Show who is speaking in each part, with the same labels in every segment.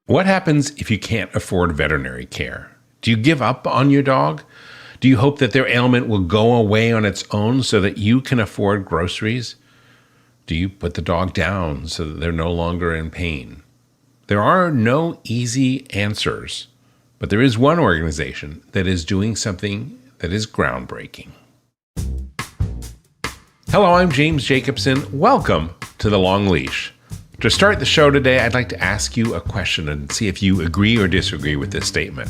Speaker 1: What happens if you can't afford veterinary care? Do you give up on your dog? Do you hope that their ailment will go away on its own so that you can afford groceries? Do you put the dog down so that they're no longer in pain? There are no easy answers, but there is one organization that is doing something that is groundbreaking. Hello, I'm James Jacobson. Welcome to The Long Leash. To start the show today, I'd like to ask you a question and see if you agree or disagree with this statement.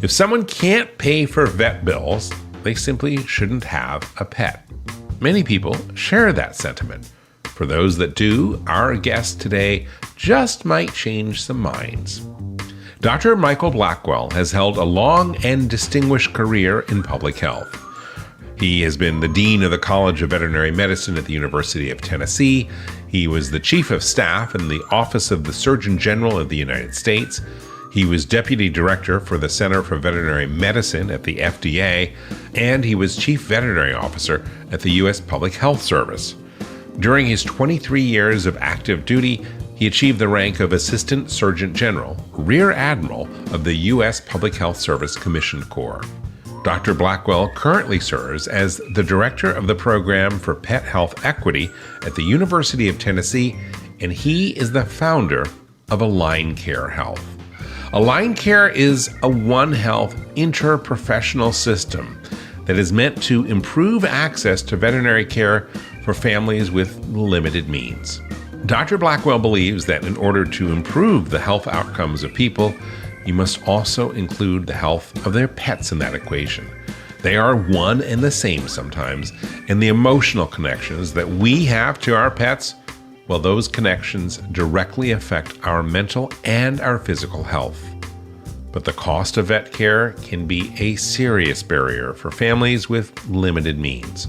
Speaker 1: If someone can't pay for vet bills, they simply shouldn't have a pet. Many people share that sentiment. For those that do, our guest today just might change some minds. Dr. Michael Blackwell has held a long and distinguished career in public health. He has been the Dean of the College of Veterinary Medicine at the University of Tennessee. He was the Chief of Staff in the Office of the Surgeon General of the United States. He was Deputy Director for the Center for Veterinary Medicine at the FDA, and he was Chief Veterinary Officer at the U.S. Public Health Service. During his 23 years of active duty, he achieved the rank of Assistant Surgeon General, Rear Admiral of the U.S. Public Health Service Commissioned Corps. Dr. Blackwell currently serves as the Director of the Program for Pet Health Equity at the University of Tennessee, and he is the founder of AlignCare Health. AlignCare is a One Health interprofessional system that is meant to improve access to veterinary care for families with limited means. Dr. Blackwell believes that in order to improve the health outcomes of people, you must also include the health of their pets in that equation. They are one and the same sometimes, and the emotional connections that we have to our pets, well, those connections directly affect our mental and our physical health. But the cost of vet care can be a serious barrier for families with limited means.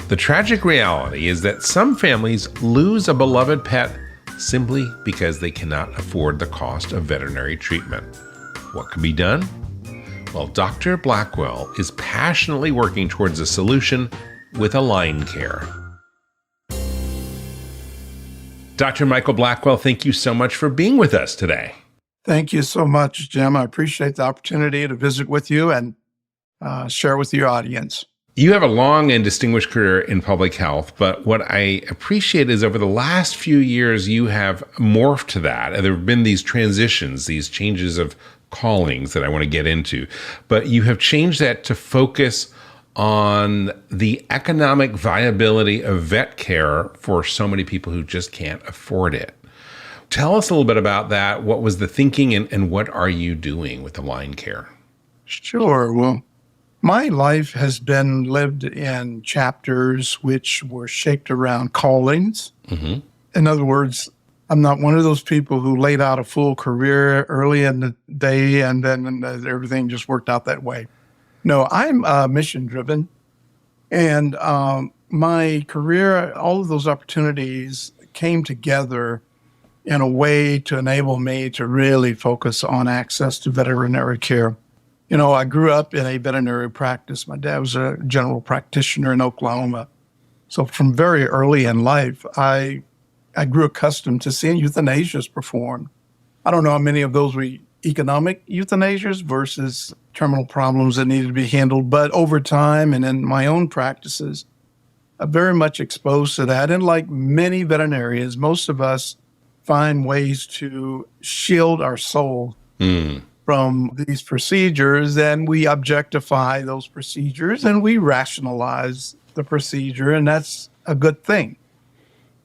Speaker 1: The tragic reality is that some families lose a beloved pet simply because they cannot afford the cost of veterinary treatment. What can be done? Well, Dr. Blackwell is passionately working towards a solution with AlignCare. Dr. Michael Blackwell, thank you so much for being with us today.
Speaker 2: Thank you so much, Jim. I appreciate the opportunity to visit with you and share with your audience.
Speaker 1: You have a long and distinguished career in public health, but what I appreciate is over the last few years, you have morphed to that. And there have been these transitions, these changes of callings that I want to get into. But you have changed that to focus on the economic viability of vet care for so many people who just can't afford it. Tell us a little bit about that. What was the thinking and what are you doing with AlignCare?
Speaker 2: Sure. Well, my life has been lived in chapters which were shaped around callings. Mm-hmm. In other words, I'm not one of those people who laid out a full career early in the day and then everything just worked out that way. No, I'm mission-driven. And my career, all of those opportunities came together in a way to enable me to really focus on access to veterinary care. You know, I grew up in a veterinary practice. My dad was a general practitioner in Oklahoma. So from very early in life, I grew accustomed to seeing euthanasias performed. I don't know how many of those were economic euthanasias versus terminal problems that needed to be handled. But over time and in my own practices, I'm very much exposed to that. And like many veterinarians, most of us find ways to shield our soul from these procedures, and we objectify those procedures and we rationalize the procedure, and that's a good thing.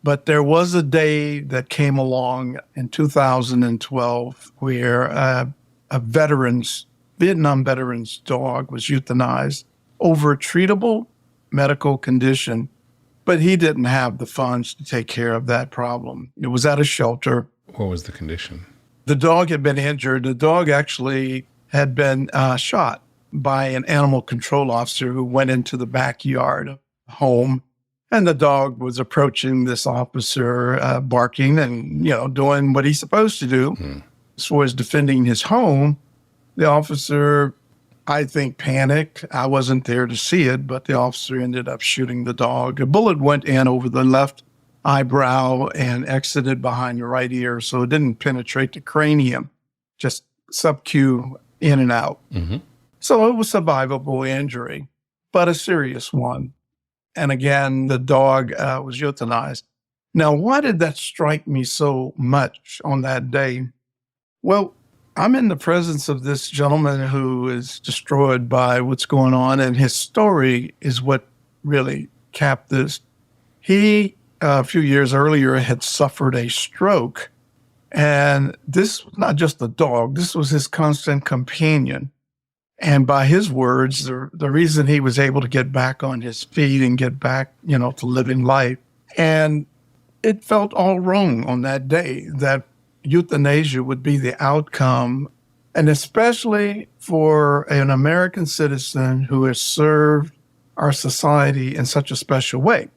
Speaker 2: But there was a day that came along in 2012 where a Vietnam veteran's dog was euthanized over a treatable medical condition, but he didn't have the funds to take care of that problem. It was at a shelter.
Speaker 1: What was the condition?
Speaker 2: The dog had been injured. The dog actually had been shot by an animal control officer who went into the backyard home. And the dog was approaching this officer, barking and, doing what he's supposed to do. As far as defending his home, the officer, I think, panicked. I wasn't there to see it, but the officer ended up shooting the dog. A bullet went in over the left eyebrow and exited behind the right ear, so it didn't penetrate the cranium. just sub-Q in and out. So it was a survivable injury, but a serious one. And again, the dog was euthanized. Now, why did that strike me so much on that day? Well, I'm in the presence of this gentleman who is destroyed by what's going on, and his story is what really capped this. He, a few years earlier, had suffered a stroke, and this was not just the dog, this was his constant companion. And by his words, the reason he was able to get back on his feet and get back, to living life. And it felt all wrong on that day that euthanasia would be the outcome, and especially for an American citizen who has served our society in such a special way,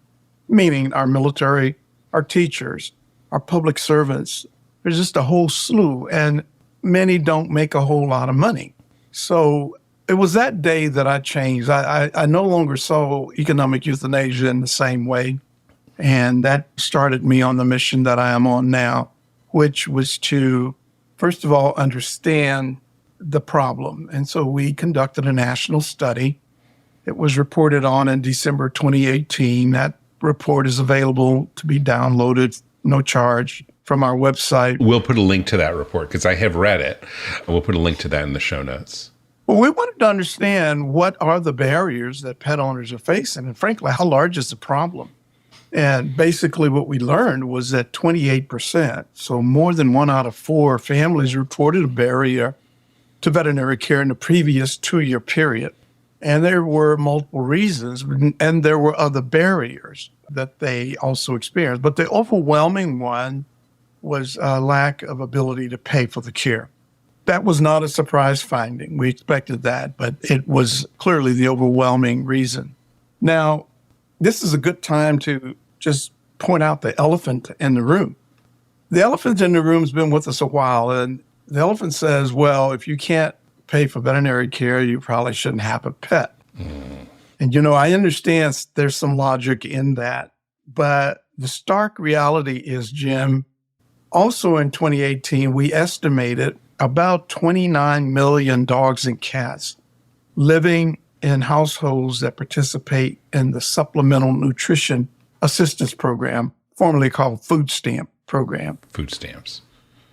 Speaker 2: meaning our military, our teachers, our public servants. There's just a whole slew, and many don't make a whole lot of money. So it was that day that I changed. I no longer saw economic euthanasia in the same way, and that started me on the mission that I am on now, which was to, first of all, understand the problem. And so we conducted a national study. It was reported on in December 2018. That report is available to be downloaded, no charge, from our website.
Speaker 1: We'll put a link to that report because I have read it. We'll put a link to that in the show notes.
Speaker 2: Well, we wanted to understand what are the barriers that pet owners are facing, and frankly, how large is the problem? And basically what we learned was that 28%, so more than 1 out of 4 families reported a barrier to veterinary care in the previous 2-year period. And there were multiple reasons, and there were other barriers that they also experienced. But the overwhelming one was a lack of ability to pay for the care. That was not a surprise finding. We expected that, but it was clearly the overwhelming reason. Now, this is a good time to just point out the elephant in the room. The elephant in the room has been with us a while, and the elephant says, well, if you can't pay for veterinary care, you probably shouldn't have a pet. And, I understand there's some logic in that, but the stark reality is, Jim, also in 2018, we estimated about 29 million dogs and cats living in households that participate in the Supplemental Nutrition Assistance Program, formerly called Food Stamp Program.
Speaker 1: Food stamps.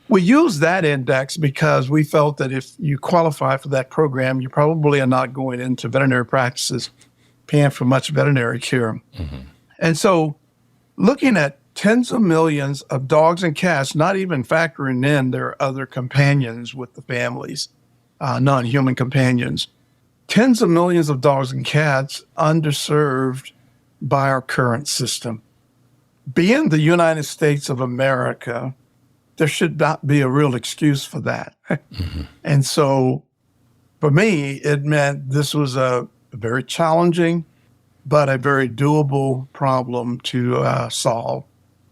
Speaker 2: We use that index because we felt that if you qualify for that program, you probably are not going into veterinary practices paying for much veterinary care. And so looking at tens of millions of dogs and cats, not even factoring in their other companions with the families, non-human companions, tens of millions of dogs and cats underserved by our current system. Being the United States of America, there should not be a real excuse for that. And so for me, it meant this was a very challenging, but a very doable problem to solve.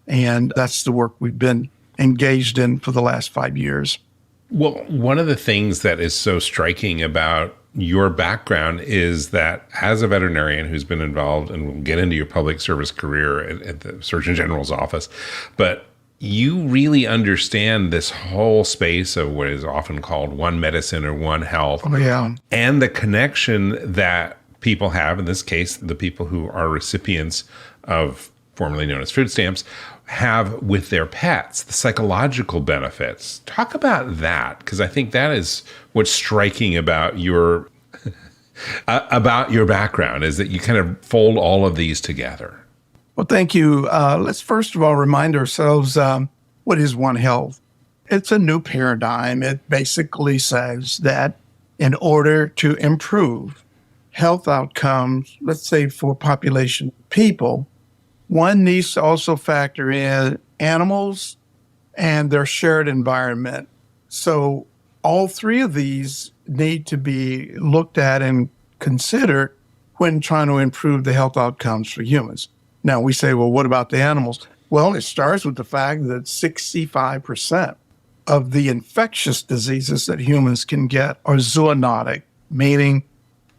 Speaker 2: And that's the work we've been engaged in for the last 5 years.
Speaker 1: Well, one of the things that is so striking about your background is that as a veterinarian who's been involved, and we'll get into your public service career at the Surgeon General's office, but you really understand this whole space of what is often called one medicine or one health.
Speaker 2: Oh, yeah.
Speaker 1: And the connection that people have, in this case, the people who are recipients of formerly known as food stamps, have with their pets, the psychological benefits. Talk about that, because I think that is what's striking about your background, is that you kind of fold all of these together.
Speaker 2: Well, thank you. Let's first of all remind ourselves what is One Health. It's a new paradigm. It basically says that in order to improve health outcomes, let's say for population people, one needs to also factor in animals and their shared environment. So all three of these need to be looked at and considered when trying to improve the health outcomes for humans. Now, we say, well, what about the animals? Well, it starts with the fact that 65% of the infectious diseases that humans can get are zoonotic, meaning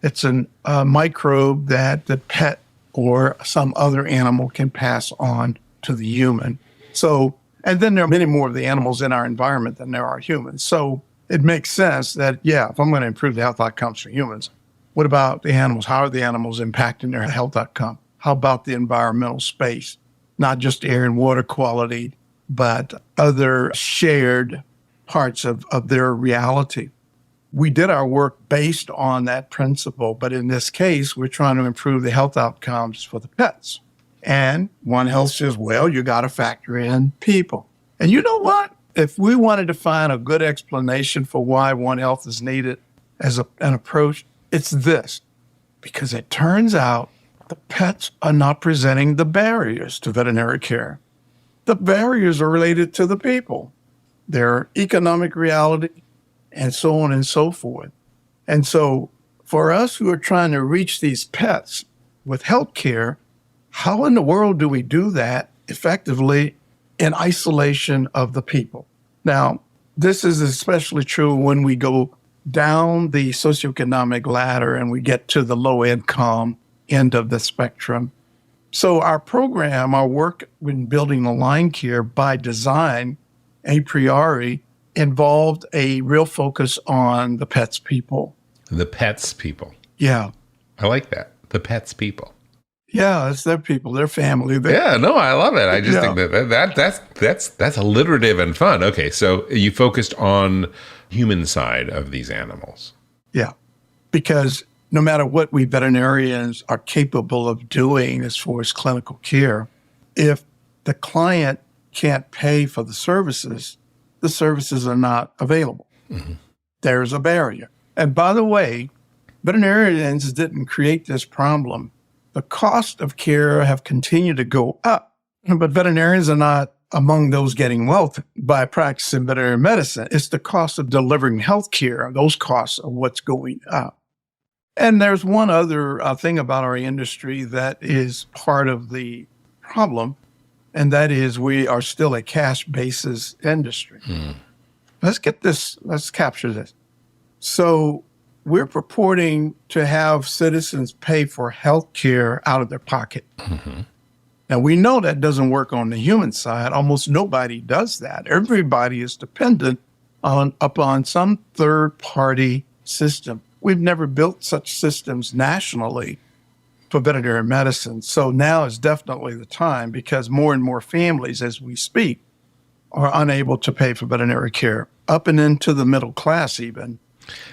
Speaker 2: it's a microbe that the pet or some other animal can pass on to the human. So, and then there are many more of the animals in our environment than there are humans. So it makes sense that, yeah, if I'm going to improve the health outcomes for humans, what about the animals? How are the animals impacting their health outcome? How about the environmental space? Not just air and water quality, but other shared parts of their reality. We did our work based on that principle, but in this case, we're trying to improve the health outcomes for the pets. And One Health says, well, you got to factor in people. And you know what? If we wanted to find a good explanation for why One Health is needed as an approach, it's this. Because it turns out the pets are not presenting the barriers to veterinary care. The barriers are related to the people, their economic reality, and so on and so forth. And so for us who are trying to reach these pets with health care, how in the world do we do that effectively in isolation of the people? Now, this is especially true when we go down the socioeconomic ladder and we get to the low income end of the spectrum. So our program, our work in building AlignCare by design, a priori, involved a real focus on the pets people.
Speaker 1: The pets people.
Speaker 2: Yeah.
Speaker 1: I like that. The pets people.
Speaker 2: Yeah, it's their people, their family.
Speaker 1: Yeah, no, I love it. I just think that's alliterative and fun. Okay, so you focused on human side of these animals.
Speaker 2: Yeah, because no matter what we veterinarians are capable of doing as far as clinical care, if the client can't pay for the services are not available. Mm-hmm. There's a barrier. And by the way, veterinarians didn't create this problem. The cost of care have continued to go up, but veterinarians are not among those getting wealth by practicing veterinary medicine. It's the cost of delivering health care. Those costs are what's going up. And there's one other thing about our industry that is part of the problem, and that is we are still a cash basis industry. Let's capture this. So we're purporting to have citizens pay for health care out of their pocket. Mm-hmm. Now, we know that doesn't work on the human side. Almost nobody does that. Everybody is dependent upon some third-party system. We've never built such systems nationally for veterinary medicine. So now is definitely the time, because more and more families, as we speak, are unable to pay for veterinary care, up and into the middle class even.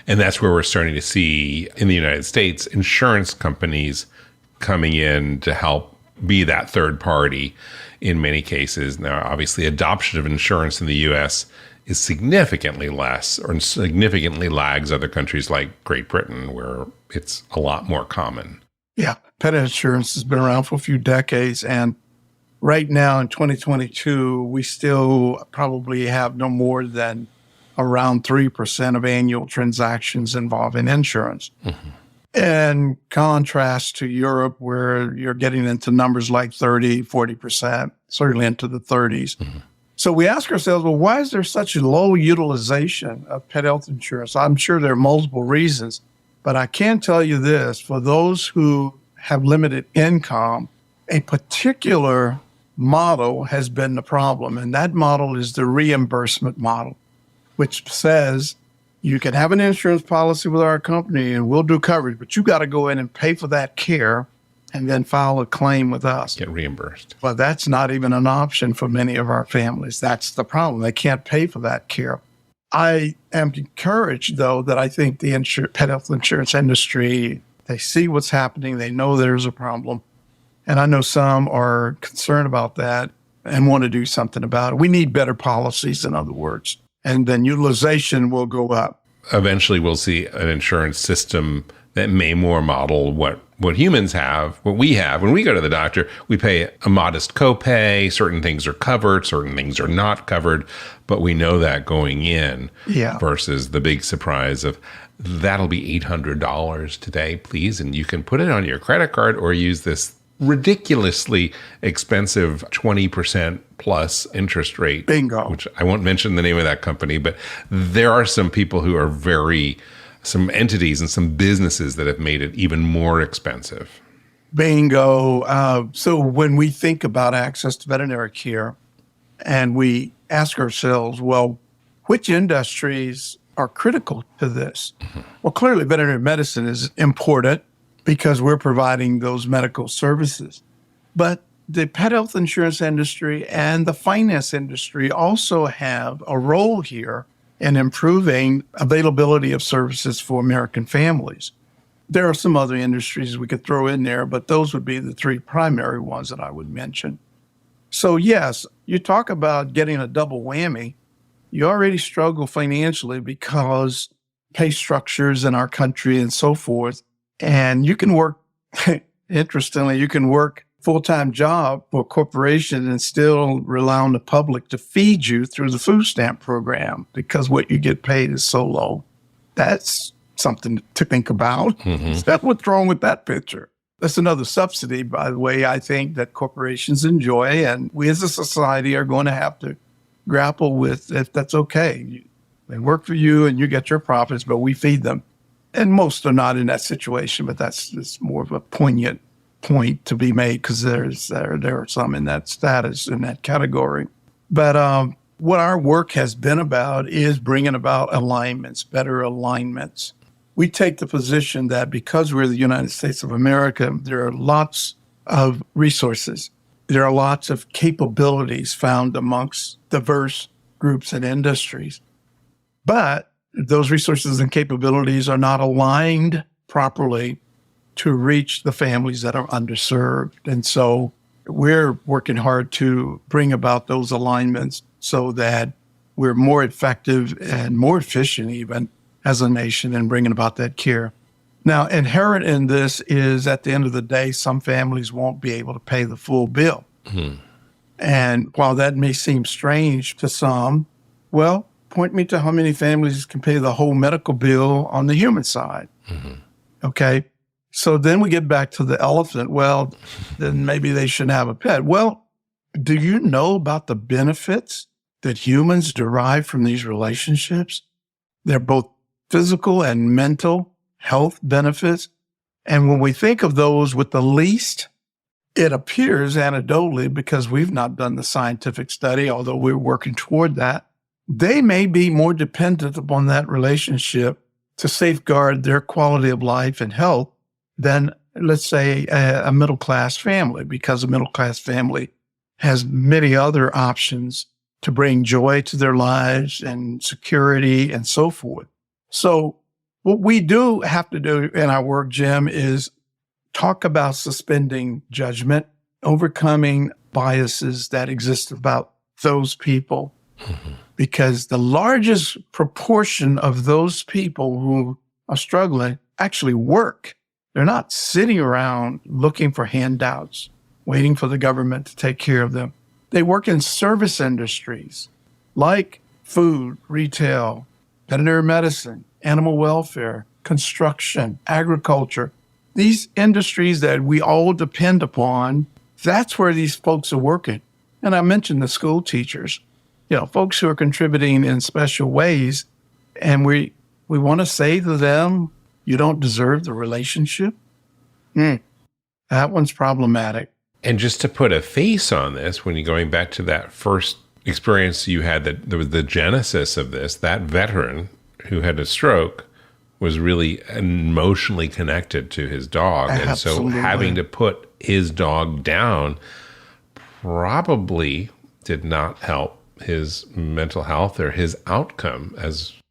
Speaker 1: And that's where we're starting to see in the United States insurance companies coming in to help be that third party in many cases. Now, obviously, adoption of insurance in the U.S. is significantly less, or significantly lags other countries like Great Britain, where it's a lot more common.
Speaker 2: Yeah, pet insurance has been around for a few decades, and right now in 2022, we still probably have no more than around 3% of annual transactions involving insurance. Mm-hmm. In contrast to Europe, where you're getting into numbers like 30, 40%, certainly into the 30s. Mm-hmm. So we ask ourselves, well, why is there such low utilization of pet health insurance? I'm sure there are multiple reasons, but I can tell you this: for those who have limited income, a particular model has been the problem, and that model is the reimbursement model, which says you can have an insurance policy with our company and we'll do coverage, but you got to go in and pay for that care and then file a claim with us.
Speaker 1: Get reimbursed.
Speaker 2: Well, that's not even an option for many of our families. That's the problem. They can't pay for that care. I am encouraged, though, that I think the pet health insurance industry, they see what's happening. They know there's a problem. And I know some are concerned about that and want to do something about it. We need better policies, in other words. And then utilization will go up.
Speaker 1: Eventually, we'll see an insurance system that may more model what humans have, what we have. When we go to the doctor, we pay a modest copay. Certain things are covered, certain things are not covered. But we know that going in, versus the big surprise of that'll be $800 today, please. And you can put it on your credit card or use this ridiculously expensive 20% plus interest rate.
Speaker 2: Bingo.
Speaker 1: Which I won't mention the name of that company, but there are some people who are some entities and some businesses that have made it even more expensive.
Speaker 2: Bingo. So when we think about access to veterinary care and we ask ourselves, well, which industries are critical to this. Well, clearly veterinary medicine is important because we're providing those medical services. But the pet health insurance industry and the finance industry also have a role here in improving availability of services for American families. There are some other industries we could throw in there, but those would be the three primary ones that I would mention. So yes, you talk about getting a double whammy. You already struggle financially because pay structures in our country and so forth. And you can work, interestingly, you can work full-time job for a corporation and still rely on the public to feed you through the food stamp program because what you get paid is so low. That's something to think about. That's what's wrong with that picture. That's another subsidy, by the way, I think that corporations enjoy, and we as a society are going to have to grapple with if that's okay. They work for you and you get your profits, but we feed them. And most are not in that situation, but it's more of a poignant point to be made because there are some in that status, in that category. But what our work has been about is bringing about alignments, better alignments. We take the position that because we're the United States of America, there are lots of resources. There are lots of capabilities found amongst diverse groups and industries. But those resources and capabilities are not aligned properly to reach the families that are underserved. And so we're working hard to bring about those alignments so that we're more effective and more efficient even as a nation in bringing about that care. Now, inherent in this is at the end of the day, some families won't be able to pay the full bill. And while that may seem strange to some, well, point me to how many families can pay the whole medical bill on the human side. Okay. So then we get back to the elephant. Well, then maybe they shouldn't have a pet. Well, do you know about the benefits that humans derive from these relationships? They're both physical and mental health benefits. And when we think of those with the least, it appears anecdotally, because we've not done the scientific study, although we're working toward that, they may be more dependent upon that relationship to safeguard their quality of life and health than, let's say, a middle-class family, because a middle-class family has many other options to bring joy to their lives and security and so forth. So what we do have to do in our work, Jim, is talk about suspending judgment, overcoming biases that exist about those people, because the largest proportion of those people who are struggling actually work. They're not sitting around looking for handouts, waiting for the government to take care of them. They work in service industries like food, retail, veterinary medicine, animal welfare, construction, agriculture. These industries that we all depend upon, that's where these folks are working. And I mentioned the school teachers, folks who are contributing in special ways. And we want to say to them, you don't deserve the relationship. That one's problematic.
Speaker 1: And just to put a face on this, when you're going back to that first experience you had, that there was the genesis of this, that veteran who had a stroke was really emotionally connected to his dog.
Speaker 2: Absolutely.
Speaker 1: And so having to put his dog down probably did not help his mental health or his outcome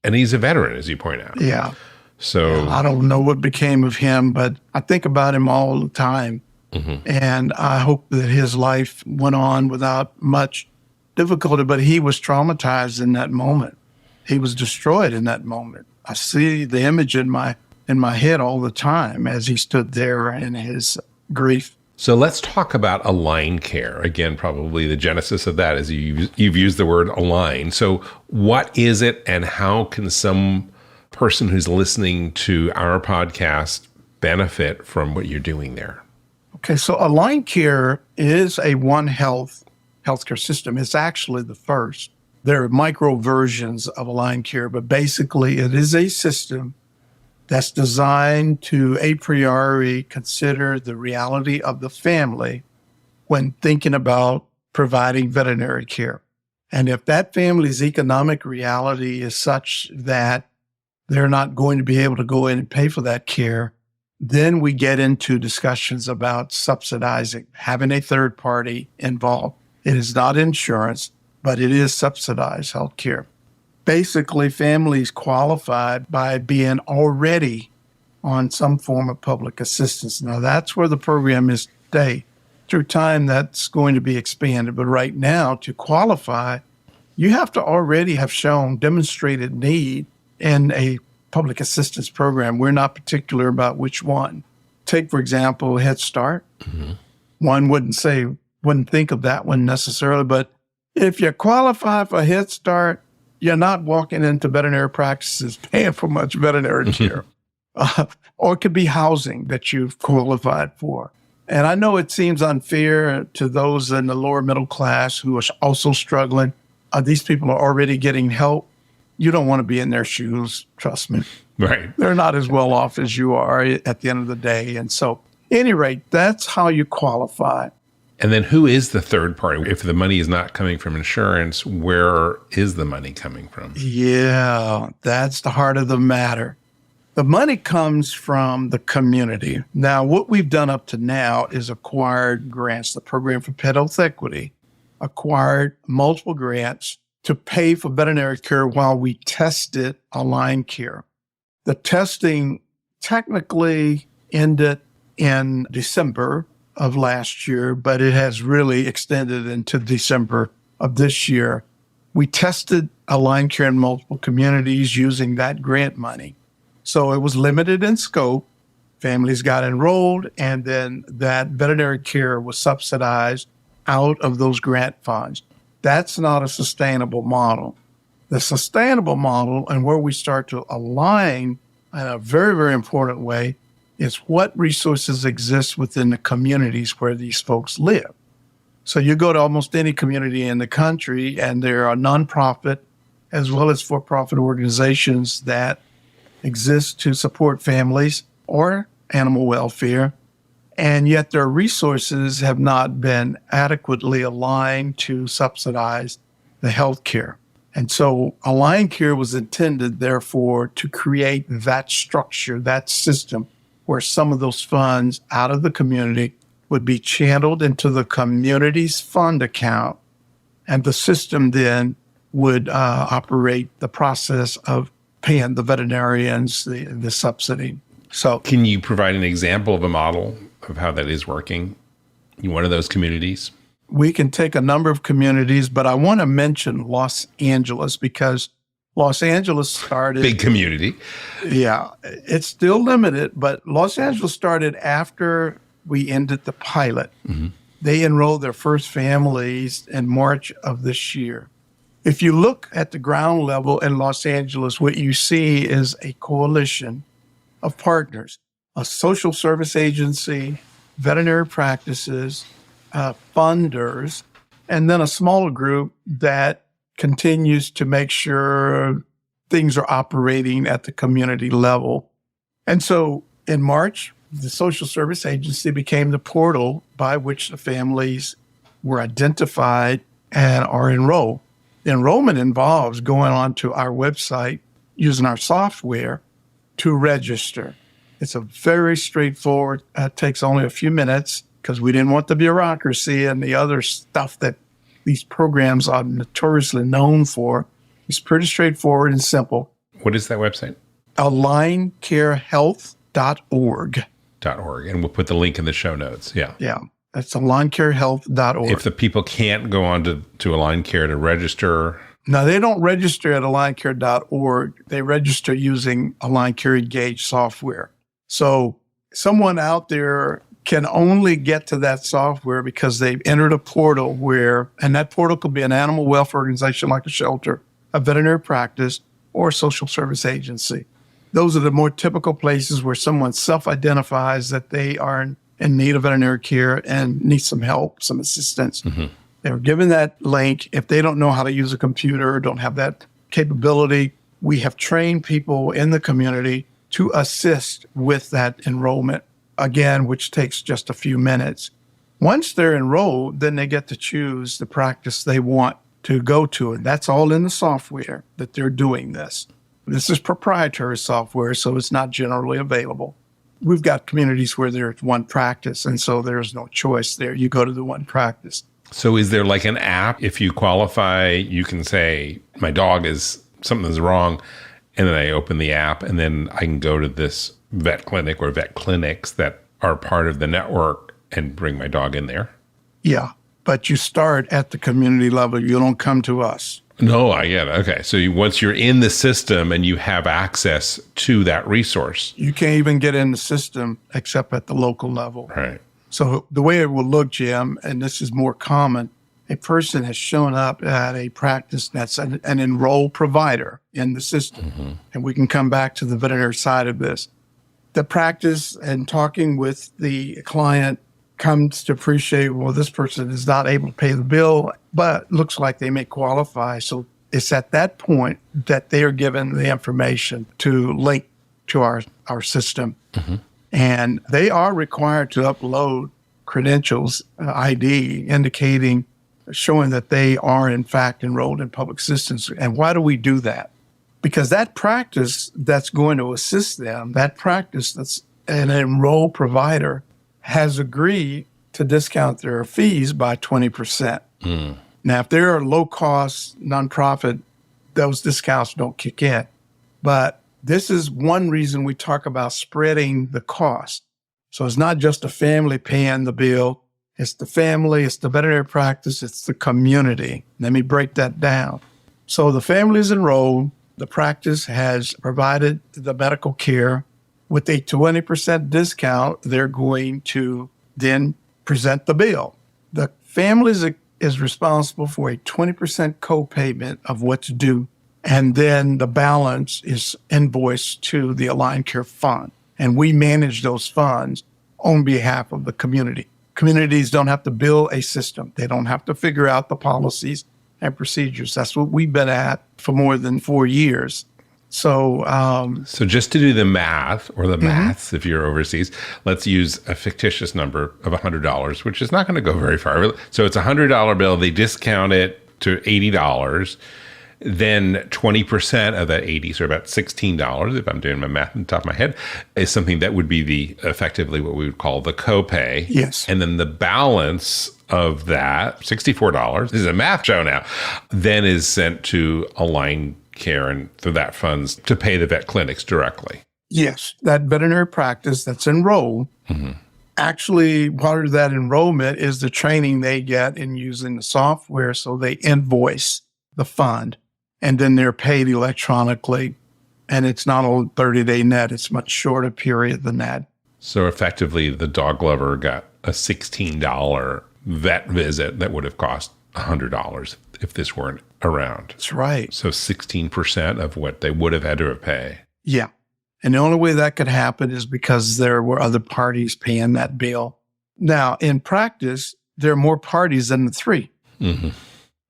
Speaker 1: and he's a veteran, as you point out.
Speaker 2: Yeah.
Speaker 1: So
Speaker 2: I don't know what became of him, but I think about him all the time. And I hope that his life went on without much difficulty, but he was traumatized in that moment. He was destroyed in that moment. I see the image in my head all the time as he stood there in his grief.
Speaker 1: So let's talk about AlignCare. Again, probably the genesis of that is you've used the word align. So what is it, and how can some person who's listening to our podcast benefit from what you're doing there?
Speaker 2: Okay, so AlignCare is a One Health healthcare system. It's actually the first. There are micro versions of AlignCare, but basically it is a system that's designed to a priori consider the reality of the family when thinking about providing veterinary care. And if that family's economic reality is such that they're not going to be able to go in and pay for that care. Then we get into discussions about subsidizing, having a third party involved. It is not insurance, but it is subsidized health care. Basically, families qualify by being already on some form of public assistance. Now, that's where the program is today. Through time, that's going to be expanded. But right now, to qualify, you have to already have shown demonstrated need in a public assistance program. We're not particular about which one. Take, for example, Head Start. Mm-hmm. One wouldn't think of that one necessarily, but if you qualify for Head Start, you're not walking into veterinary practices paying for much veterinary care. Or it could be housing that you've qualified for. And I know it seems unfair to those in the lower middle class who are also struggling. These people are already getting help. You don't want to be in their shoes, trust me.
Speaker 1: Right.
Speaker 2: They're not as well off as you are at the end of the day. And so, at any rate, that's how you qualify.
Speaker 1: And then who is the third party? If the money is not coming from insurance, where is the money coming from?
Speaker 2: Yeah, that's the heart of the matter. The money comes from the community. Now, what we've done up to now is acquired grants. The Program for Pet Health Equity acquired multiple grants to pay for veterinary care while we tested AlignCare. The testing technically ended in December of last year, but it has really extended into December of this year. We tested AlignCare in multiple communities using that grant money. So it was limited in scope. Families got enrolled, and then that veterinary care was subsidized out of those grant funds. That's not a sustainable model. The sustainable model, and where we start to align in a very, very important way, is what resources exist within the communities where these folks live. So you go to almost any community in the country, and there are nonprofit as well as for-profit organizations that exist to support families or animal welfare, and yet their resources have not been adequately aligned to subsidize the health care. And so AlignCare was intended, therefore, to create that structure, that system, where some of those funds out of the community would be channeled into the community's fund account, and the system then would operate the process of paying the veterinarians the subsidy. So,
Speaker 1: can you provide an example of a model of how that is working in one of those communities?
Speaker 2: We can take a number of communities, but I want to mention Los Angeles because Los Angeles started...
Speaker 1: Big community.
Speaker 2: Yeah, it's still limited, but Los Angeles started after we ended the pilot. Mm-hmm. They enrolled their first families in March of this year. If you look at the ground level in Los Angeles, what you see is a coalition of partners, a social service agency, veterinary practices, funders, and then a smaller group that continues to make sure things are operating at the community level. And so in March, the social service agency became the portal by which the families were identified and are enrolled. The enrollment involves going onto our website using our software to register. It's a very straightforward, takes only a few minutes because we didn't want the bureaucracy and the other stuff that these programs are notoriously known for. It's pretty straightforward and simple.
Speaker 1: What is that website?
Speaker 2: AlignCareHealth.org.
Speaker 1: And we'll put the link in the show notes. Yeah.
Speaker 2: Yeah. That's AlignCareHealth.org.
Speaker 1: If the people can't go on to AlignCare to register.
Speaker 2: No, they don't register at AlignCare.org. They register using AlignCare Engage software. So someone out there can only get to that software because they've entered a portal and that portal could be an animal welfare organization like a shelter, a veterinary practice, or a social service agency. Those are the more typical places where someone self-identifies that they are in need of veterinary care and need some help, some assistance. Mm-hmm. They're given that link. If they don't know how to use a computer or don't have that capability, we have trained people in the community to assist with that enrollment, again, which takes just a few minutes. Once they're enrolled, then they get to choose the practice they want to go to. And that's all in the software that they're doing this. This is proprietary software, so it's not generally available. We've got communities where there's one practice, and so there's no choice there. You go to the one practice.
Speaker 1: So is there like an app? If you qualify, you can say, my dog something's wrong. And then I open the app, and then I can go to this vet clinic or vet clinics that are part of the network and bring my dog in there.
Speaker 2: Yeah, but you start at the community level. You don't come to us.
Speaker 1: No, I get it. Okay. So once you're in the system and you have access to that resource.
Speaker 2: You can't even get in the system except at the local level.
Speaker 1: Right.
Speaker 2: So the way it will look, Jim, and this is more common, a person has shown up at a practice that's an enrolled provider in the system. Mm-hmm. And we can come back to the veterinary side of this. The practice and talking with the client comes to appreciate, well, this person is not able to pay the bill, but looks like they may qualify. So it's at that point that they are given the information to link to our system. Mm-hmm. And they are required to upload credentials, ID, indicating, showing that they are in fact enrolled in public assistance. And why do we do that? Because that practice that's going to assist them, that practice that's an enrolled provider, has agreed to discount their fees by 20%. Mm. Now, if they're a low-cost nonprofit, those discounts don't kick in. But this is one reason we talk about spreading the cost. So it's not just a family paying the bill. It's the family, it's the veterinary practice, it's the community. Let me break that down. So the family is enrolled. The practice has provided the medical care. With a 20% discount, they're going to then present the bill. The family is responsible for a 20% co-payment of what's due, and then the balance is invoiced to the AlignCare Fund. And we manage those funds on behalf of the community. Communities don't have to build a system. They don't have to figure out the policies and procedures. That's what we've been at for more than 4 years. So
Speaker 1: just to do the math or the maths, if you're overseas, let's use a fictitious number of $100, which is not going to go very far. So it's a $100 bill. They discount it to $80. Then 20% of that 80, so about $16, if I'm doing my math on the top of my head, is something that would be effectively what we would call the copay.
Speaker 2: Yes.
Speaker 1: And then the balance of that, $64, this is a math show now, then is sent to AlignCare and for that funds to pay the vet clinics directly.
Speaker 2: Yes, that veterinary practice that's enrolled. Mm-hmm. Actually, part of that enrollment is the training they get in using the software, so they invoice the fund. And then they're paid electronically. And it's not a 30-day net. It's much shorter period than that.
Speaker 1: So effectively, the dog lover got a $16 vet visit that would have cost $100 if this weren't around.
Speaker 2: That's right.
Speaker 1: So 16% of what they would have had to pay.
Speaker 2: Yeah. And the only way that could happen is because there were other parties paying that bill. Now, in practice, there are more parties than the three. Mm-hmm.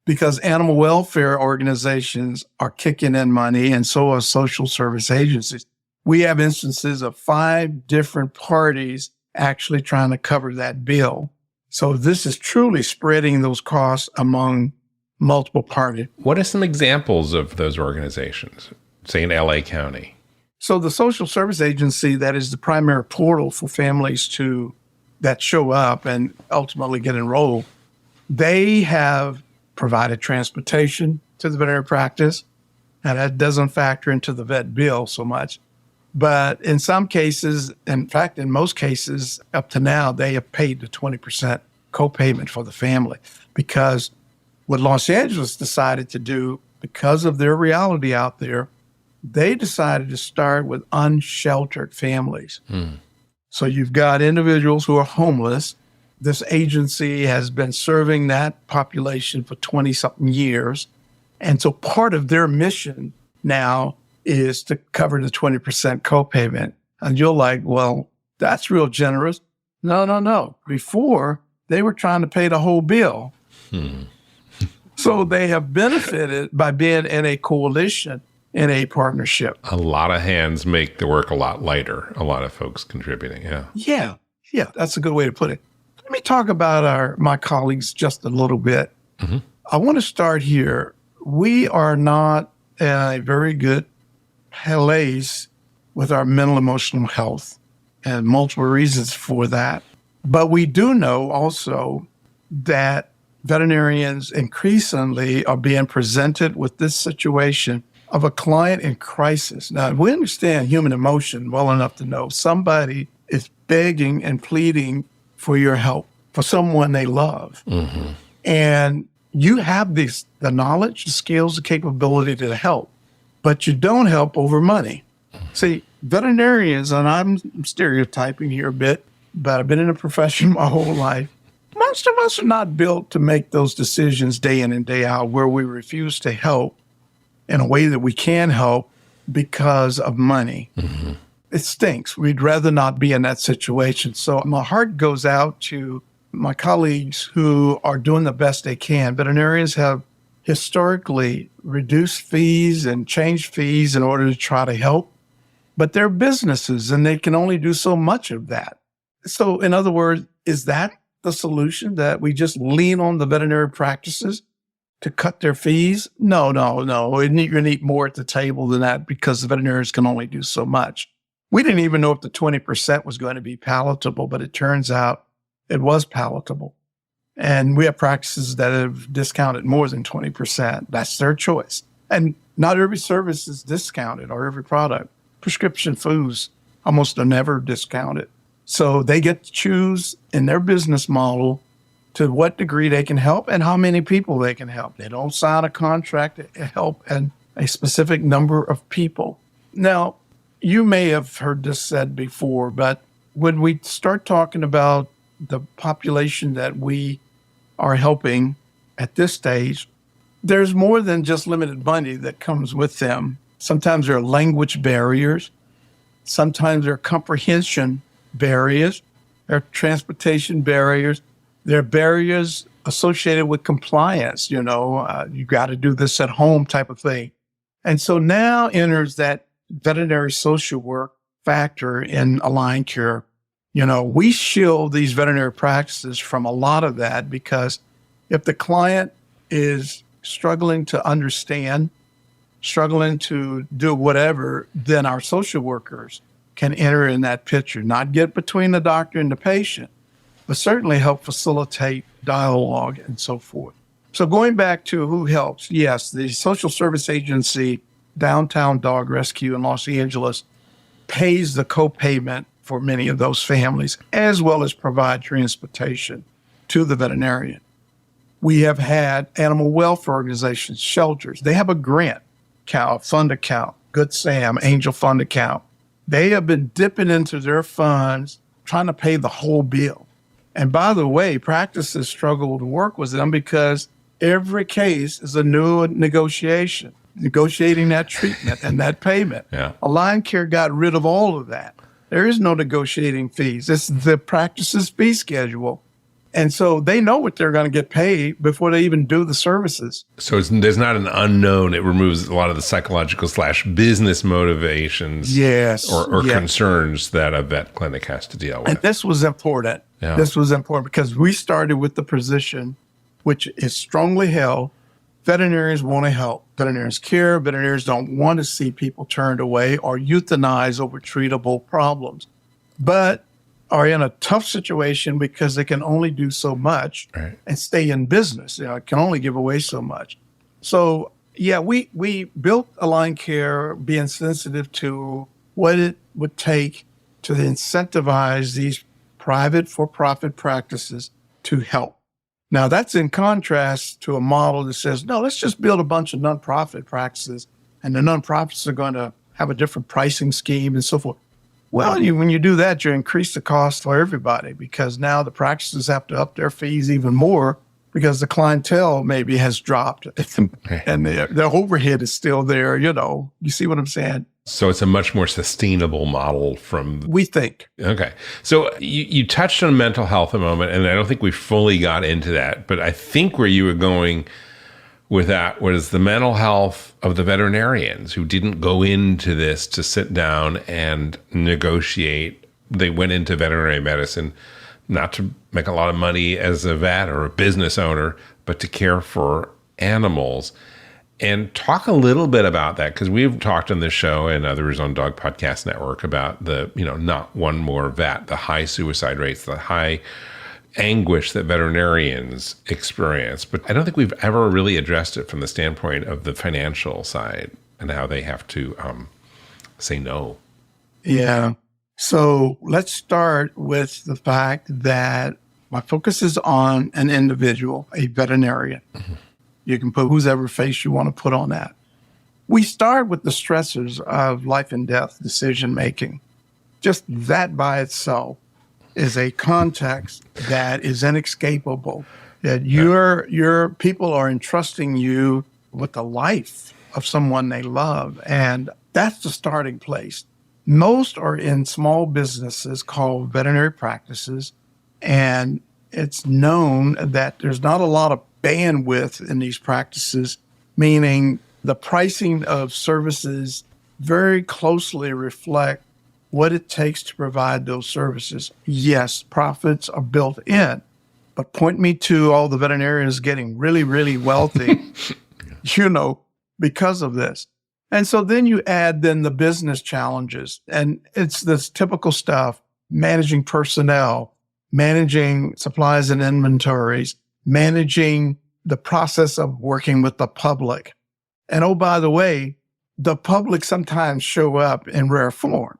Speaker 2: Because animal welfare organizations are kicking in money, and so are social service agencies. We have instances of 5 different parties actually trying to cover that bill. So this is truly spreading those costs among multiple parties.
Speaker 1: What are some examples of those organizations, say in LA County?
Speaker 2: So the social service agency, that is the primary portal for families that show up and ultimately get enrolled, they have provided transportation to the veterinary practice, and that doesn't factor into the vet bill so much. But in some cases, in fact, in most cases, up to now, they have paid the 20% co-payment for the family, because what Los Angeles decided to do, because of their reality out there, they decided to start with unsheltered families. So you've got individuals who are homeless. This agency has been serving that population for 20-something years. And so part of their mission now is to cover the 20% copayment. And you're like, well, that's real generous. No. Before, they were trying to pay the whole bill. So they have benefited by being in a coalition, in a partnership.
Speaker 1: A lot of hands make the work a lot lighter. A lot of folks contributing,
Speaker 2: Yeah, that's a good way to put it. Let me talk about my colleagues just a little bit. I want to start here. We are not in a very good place with our mental emotional health, and multiple reasons for that. But we do know also that veterinarians increasingly are being presented with this situation of a client in crisis. Now, we understand human emotion well enough to know somebody is begging and pleading for your help, for someone they love. Mm-hmm. And you have the knowledge, the skills, the capability to help, but you don't help over money. See, veterinarians, and I'm stereotyping here a bit, but I've been in the profession my whole life. Most of us are not built to make those decisions day in and day out where we refuse to help in a way that we can help because of money. Mm-hmm. It stinks. We'd rather not be in that situation. So my heart goes out to my colleagues who are doing the best they can. Veterinarians have historically reduced fees and changed fees in order to try to help, but they're businesses and they can only do so much of that. So in other words, is that the solution, that we just lean on the veterinary practices to cut their fees? No. You need more at the table than that because the veterinarians can only do so much. We didn't even know if the 20% was going to be palatable, but it turns out it was palatable. And we have practices that have discounted more than 20%. That's their choice. And not every service is discounted or every product. Prescription foods almost are never discounted. So they get to choose in their business model to what degree they can help and how many people they can help. They don't sign a contract to help and a specific number of people. Now, you may have heard this said before, but when we start talking about the population that we are helping at this stage, there's more than just limited money that comes with them. Sometimes there are language barriers. Sometimes there are comprehension barriers. There are transportation barriers. There are barriers associated with compliance. You got to do this at home type of thing. And so now enters that veterinary social work factor in AlignCare. We shield these veterinary practices from a lot of that because if the client is struggling to understand, struggling to do whatever, then our social workers can enter in that picture, not get between the doctor and the patient, but certainly help facilitate dialogue and so forth. So going back to who helps, yes, the social service agency, Downtown Dog Rescue in Los Angeles, pays the co-payment for many of those families, as well as provide transportation to the veterinarian. We have had animal welfare organizations, shelters. They have a grant fund account, Good Sam, Angel Fund account. They have been dipping into their funds, trying to pay the whole bill. And by the way, practices struggle to work with them because every case is a new negotiation, negotiating that treatment and that payment. Yeah. AlignCare got rid of all of that. There is no negotiating fees. It's the practice's fee schedule. And so they know what they're going to get paid before they even do the services. So
Speaker 1: there's not an unknown. It removes a lot of the psychological / business motivations or concerns that a vet clinic has to deal with.
Speaker 2: And this was important. Yeah. This was important because we started with the position, which is strongly held, veterinarians want to help. Veterinarians care. Veterinarians don't want to see people turned away or euthanize over treatable problems, but are in a tough situation because they can only do so much and stay in business. Can only give away so much. So, we built AlignCare being sensitive to what it would take to incentivize these private for-profit practices to help. Now, that's in contrast to a model that says, no, let's just build a bunch of nonprofit practices, and the nonprofits are going to have a different pricing scheme and so forth. Well, when you do that, you increase the cost for everybody because now the practices have to up their fees even more because the clientele maybe has dropped and their overhead is still there. You see what I'm saying?
Speaker 1: So it's a much more sustainable model
Speaker 2: we think.
Speaker 1: Okay. So you touched on mental health a moment, and I don't think we fully got into that, but I think where you were going with that was the mental health of the veterinarians who didn't go into this to sit down and negotiate. They went into veterinary medicine not to make a lot of money as a vet or a business owner, but to care for animals. And talk a little bit about that, because we've talked on this show and others on Dog Podcast Network about the, not one more vet, the high suicide rates, the high anguish that veterinarians experience. But I don't think we've ever really addressed it from the standpoint of the financial side and how they have to say no.
Speaker 2: Yeah. So let's start with the fact that my focus is on an individual, a veterinarian. Mm-hmm. You can put whoever face you want to put on that. We start with the stressors of life and death decision-making. Just that by itself is a context that is inescapable, that your people are entrusting you with the life of someone they love. And that's the starting place. Most are in small businesses called veterinary practices. And it's known that there's not a lot of bandwidth in these practices, meaning the pricing of services very closely reflect what it takes to provide those services. Yes, profits are built in, but point me to all the veterinarians getting really, really wealthy, because of this. And so then you add the business challenges, and it's this typical stuff, managing personnel, managing supplies and inventories, managing the process of working with the public. And oh, by the way, the public sometimes show up in rare form.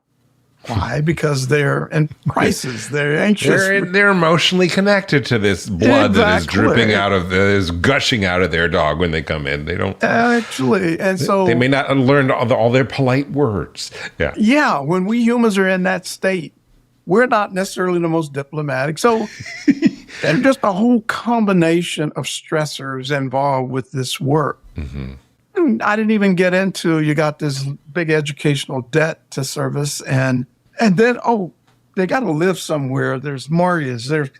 Speaker 2: Why? Because they're in crisis. They're anxious.
Speaker 1: They're emotionally connected to this blood that is dripping is gushing out of their dog when they come in. They don't
Speaker 2: actually, and so
Speaker 1: they may not learn all their polite words. Yeah.
Speaker 2: Yeah. When we humans are in that state, we're not necessarily the most diplomatic. So there's just a whole combination of stressors involved with this work. Mm-hmm. I didn't even get into, you got this big educational debt to service, and then, they got to live somewhere. There's mortgages, there's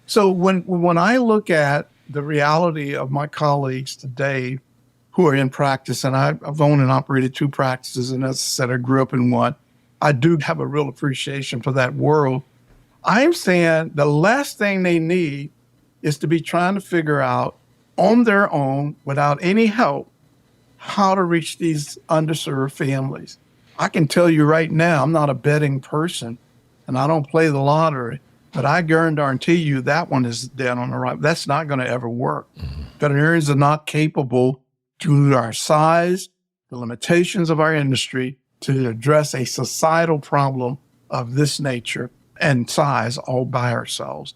Speaker 2: So when I look at the reality of my colleagues today who are in practice, and I've owned and operated 2 practices, and as I said, I grew up in one, I do have a real appreciation for that world. I'm saying the last thing they need is to be trying to figure out on their own, without any help, how to reach these underserved families. I can tell you right now, I'm not a betting person, and I don't play the lottery, but I guarantee you that one is dead on the right. That's not going to ever work. Mm-hmm. Veterinarians are not capable, due to our size, the limitations of our industry, to address a societal problem of this nature and size all by ourselves.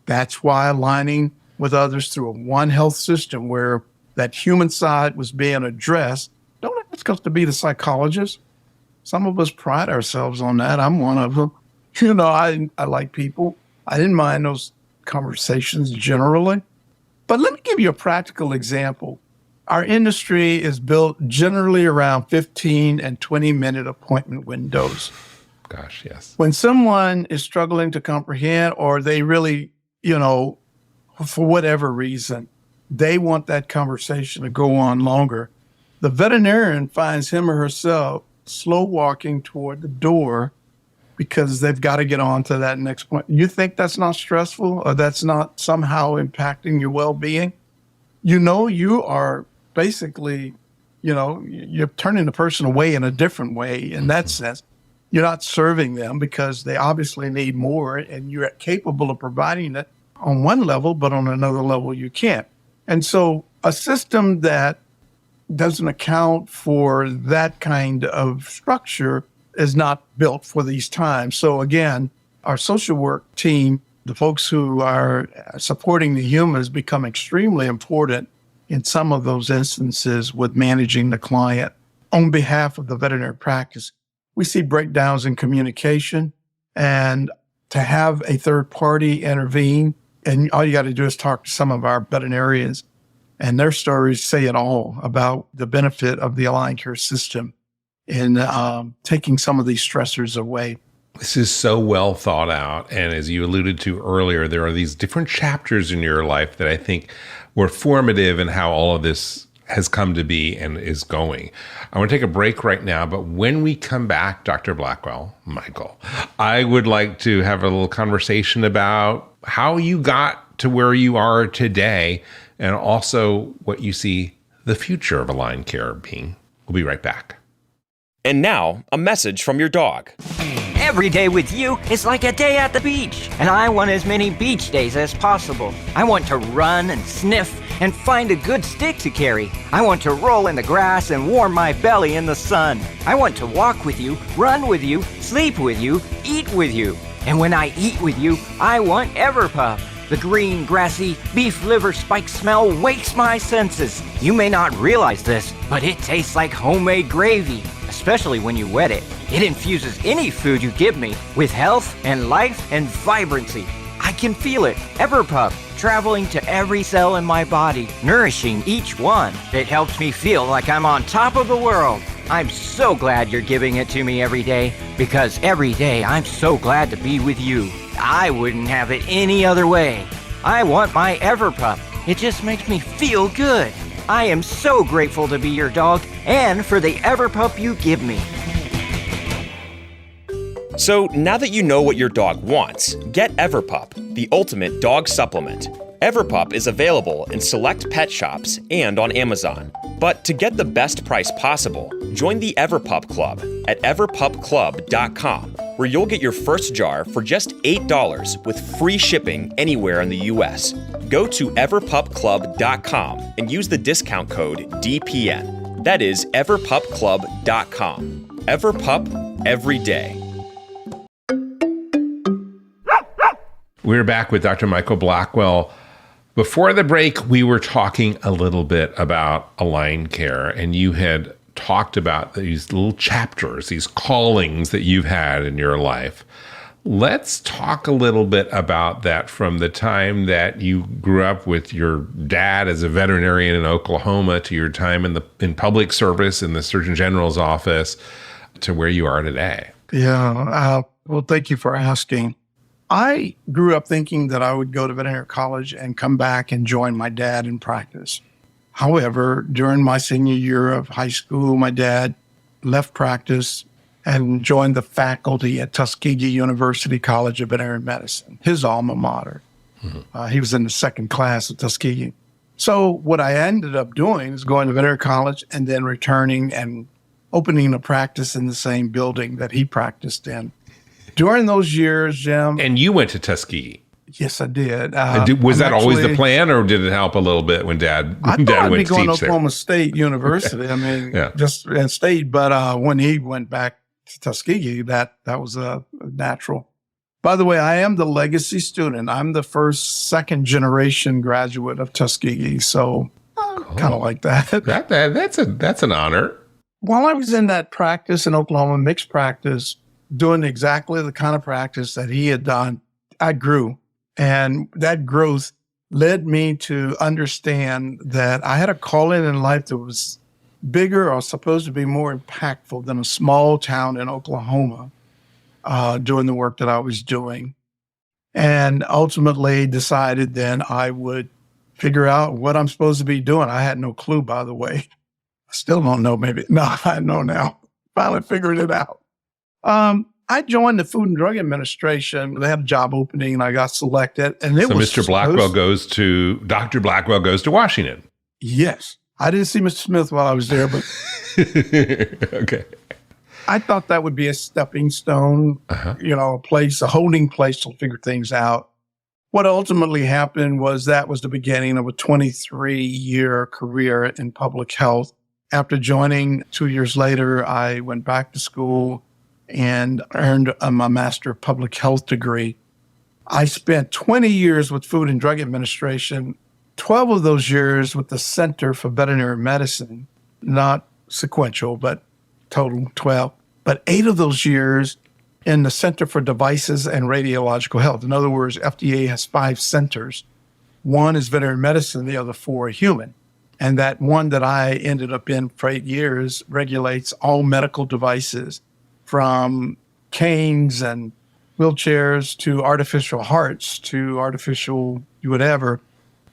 Speaker 2: That's why aligning with others through a one health system where that human side was being addressed. Don't ask us to be the psychologist. Some of us pride ourselves on that. I'm one of them. I like people. I didn't mind those conversations generally. But let me give you a practical example. Our industry is built generally around 15 and 20-minute appointment windows.
Speaker 1: Gosh, yes.
Speaker 2: When someone is struggling to comprehend, or they really, for whatever reason, they want that conversation to go on longer, the veterinarian finds him or herself slow walking toward the door because they've got to get on to that next point. You think that's not stressful, or that's not somehow impacting your well-being? You are basically, you're turning the person away in a different way in that sense. You're not serving them because they obviously need more, and you're capable of providing it on one level, but on another level you can't. And so a system that doesn't account for that kind of structure is not built for these times. So again, our social work team, the folks who are supporting the humans, become extremely important in some of those instances with managing the client on behalf of the veterinary practice. We see breakdowns in communication, and to have a third party intervene, and all you got to do is talk to some of our veterinarians, and their stories say it all about the benefit of the AlignCare system in taking some of these stressors away.
Speaker 1: This is so well thought out. And as you alluded to earlier, there are these different chapters in your life that I think were formative in how all of this has come to be and is going. I want to take a break right now, but when we come back, Dr. Blackwell, Michael, I would like to have a little conversation about how you got to where you are today, and also what you see the future of AlignCare being. We'll be right back.
Speaker 3: And now, a message from your dog.
Speaker 4: Every day with you is like a day at the beach, and I want as many beach days as possible. I want to run and sniff and find a good stick to carry. I want to roll in the grass and warm my belly in the sun. I want to walk with you, run with you, sleep with you, eat with you. And when I eat with you, I want Everpup. The green, grassy, beef liver spike smell wakes my senses. You may not realize this, but it tastes like homemade gravy, especially when you wet it. It infuses any food you give me with health and life and vibrancy. I can feel it, Everpup, traveling to every cell in my body, nourishing each one. It helps me feel like I'm on top of the world. I'm so glad you're giving it to me every day, because every day I'm so glad to be with you. I wouldn't have it any other way. I want my Everpup. It just makes me feel good. I am so grateful to be your dog and for the Everpup you give me.
Speaker 3: So now that you know what your dog wants, get Everpup, the ultimate dog supplement. Everpup is available in select pet shops and on Amazon. But to get the best price possible, join the Everpup Club at everpupclub.com, where you'll get your first jar for just $8 with free shipping anywhere in the U.S. Go to everpupclub.com and use the discount code DPN. That is everpupclub.com. Everpup every day.
Speaker 1: We're back with Dr. Michael Blackwell. Before the break, we were talking a little bit about AlignCare, and you had talked about these little chapters, these callings that you've had in your life. Let's talk a little bit about that from the time that you grew up with your dad as a veterinarian in Oklahoma to your time in public service in the Surgeon General's office to where you are today.
Speaker 2: Yeah. Well, thank you for asking. I grew up thinking that I would go to veterinary college and come back and join my dad in practice. However, during my senior year of high school, my dad left practice and joined the faculty at Tuskegee University College of Veterinary Medicine, his alma mater. Mm-hmm. He was in the second class at Tuskegee. So what I ended up doing is going to veterinary college and then returning and opening a practice in the same building that he practiced in. During those years, Jim.
Speaker 1: And you went to Tuskegee.
Speaker 2: Yes, I did.
Speaker 1: Was that always the plan, or did it help a little bit when Dad went to teach there? I thought I'd be going to
Speaker 2: Oklahoma State University. I mean, just and stayed. But when he went back to Tuskegee, that was a natural. By the way, I am the legacy student. I'm the second generation graduate of Tuskegee. So kind of like that.
Speaker 1: That's an honor.
Speaker 2: While I was in that practice in Oklahoma, mixed practice, doing exactly the kind of practice that he had done, I grew. And that growth led me to understand that I had a calling in life that was bigger or supposed to be more impactful than a small town in Oklahoma doing the work that I was doing. And ultimately decided then I would figure out what I'm supposed to be doing. I had no clue, by the way. I still don't know, maybe. No, I know now. Finally figured it out. I joined the Food and Drug Administration. They had a job opening, and I got selected. And
Speaker 1: Dr. Blackwell goes to Washington.
Speaker 2: Yes. I didn't see Mr. Smith while I was there, but
Speaker 1: okay.
Speaker 2: I thought that would be a stepping stone, a holding place to figure things out. What ultimately happened was that was the beginning of a 23-year career in public health. After joining 2 years later, I went back to school and earned my Master of Public Health degree. I spent 20 years with Food and Drug Administration, 12 of those years with the Center for Veterinary Medicine, not sequential, but total 12. But 8 of those years in the Center for Devices and Radiological Health. In other words, FDA has 5 centers. One is veterinary medicine, the other 4 are human. And that one that I ended up in for 8 years regulates all medical devices, from canes and wheelchairs to artificial hearts to artificial whatever.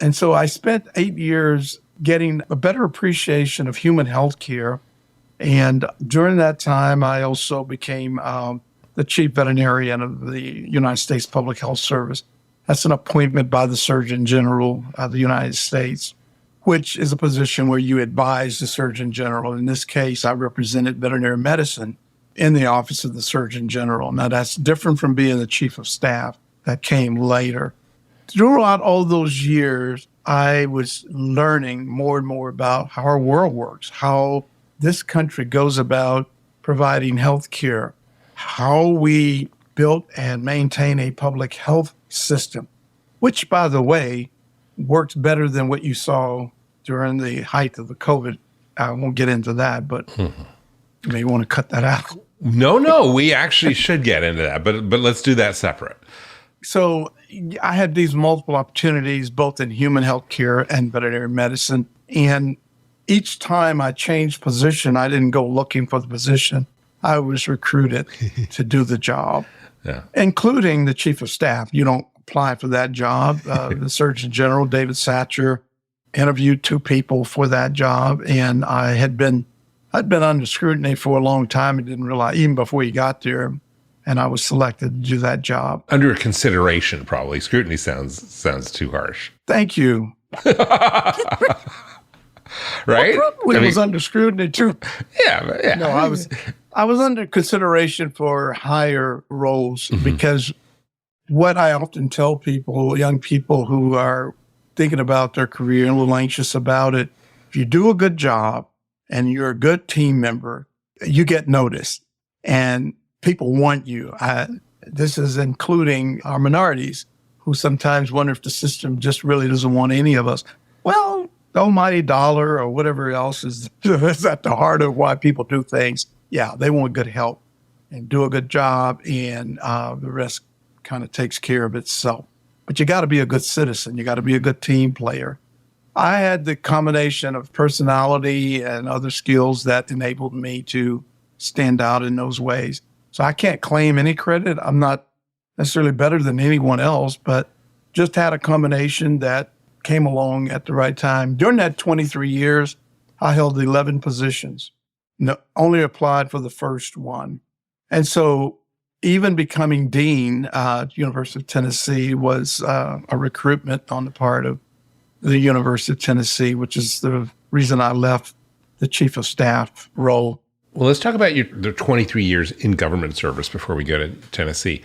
Speaker 2: And so I spent 8 years getting a better appreciation of human health care. And during that time, I also became the chief veterinarian of the United States Public Health Service. That's an appointment by the Surgeon General of the United States. which is a position where you advise the Surgeon General. In this case, I represented veterinary medicine in the Office of the Surgeon General. Now, that's different from being the Chief of Staff. That came later. Throughout all those years, I was learning more and more about how our world works, how this country goes about providing health care, how we built and maintain a public health system, which, by the way, works better than what you saw during the height of the COVID. I won't get into that, but you may want to cut that out.
Speaker 1: No, we actually should get into that, but let's do that separate.
Speaker 2: So I had these multiple opportunities, both in human health care and veterinary medicine. And each time I changed position, I didn't go looking for the position. I was recruited to do the job, including the Chief of Staff. You don't apply for that job. The Surgeon General, David Satcher, interviewed 2 people for that job. And I'd been under scrutiny for a long time and didn't realize, even before he got there, and I was selected to do that job.
Speaker 1: Under consideration, probably. Scrutiny sounds too harsh.
Speaker 2: Thank you.
Speaker 1: Right?
Speaker 2: Well, was under scrutiny too.
Speaker 1: Yeah.
Speaker 2: No, I was under consideration for higher roles because what I often tell people, young people who are thinking about their career and a little anxious about it, if you do a good job and you're a good team member, you get noticed. And people want you. This is including our minorities who sometimes wonder if the system just really doesn't want any of us. Well, the almighty dollar or whatever else is at the heart of why people do things. Yeah, they want good help and do a good job, and the rest kind of takes care of itself. But you got to be a good citizen. You got to be a good team player. I had the combination of personality and other skills that enabled me to stand out in those ways. So I can't claim any credit. I'm not necessarily better than anyone else, but just had a combination that came along at the right time. During that 23 years, I held 11 positions. No, only applied for the first one. And so even becoming dean at University of Tennessee was a recruitment on the part of the University of Tennessee, which is the reason I left the Chief of Staff role.
Speaker 1: Well, let's talk about the 23 years in government service before we go to Tennessee.